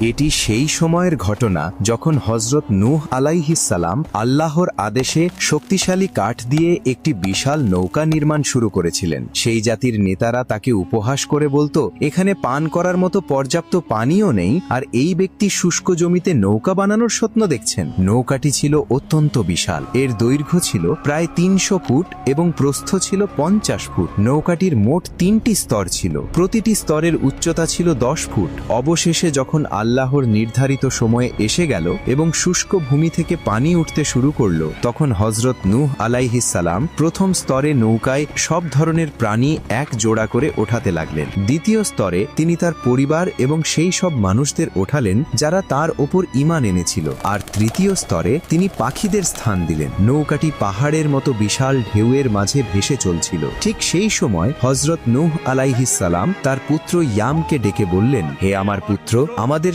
এটি সেই সময়ের ঘটনা যখন হযরত নূহ আলাইহিস সালাম আল্লাহর আদেশে শক্তিশালী কাঠ দিয়ে একটি বিশাল নৌকা নির্মাণ শুরু করেছিলেন। সেই জাতির নেতারা তাকে উপহাস করে বলতো, এখানে পান করার মতো পর্যাপ্ত পানিও নেই, আর এই ব্যক্তি শুষ্ক জমিতে নৌকা বানানোর স্বপ্ন দেখছেন। নৌকাটি ছিল অত্যন্ত বিশাল। এর দৈর্ঘ্য ছিল প্রায় 300 ফুট এবং প্রস্থ ছিল 50 ফুট। নৌকাটির মোট 3টি স্তর ছিল, প্রতিটি স্তরের উচ্চতা ছিল 10 ফুট। অবশেষে যখন আল্লাহর নির্ধারিত সময়ে এসে গেল এবং শুষ্ক ভূমি থেকে পানি উঠতে শুরু করল, তখন হযরত নূহ আলাইহিস সালাম প্রথম স্তরে নৌকায় সব ধরনের প্রাণী এক জোড়া করে ওঠাতে লাগলেন। দ্বিতীয় স্তরে তিনি তার পরিবার এবং সেই সব মানুষদের ওঠালেন যারা তার ওপর ঈমান এনেছিল। আর তৃতীয় স্তরে তিনি পাখিদের স্থান দিলেন। নৌকাটি পাহাড়ের মতো বিশাল ঢেউয়ের মাঝে ভেসে চলছিল। ঠিক সেই সময় হযরত নূহ আলাইহিস সালাম তার পুত্র ইয়ামকে ডেকে বললেন, হে আমার পুত্র, আমাদের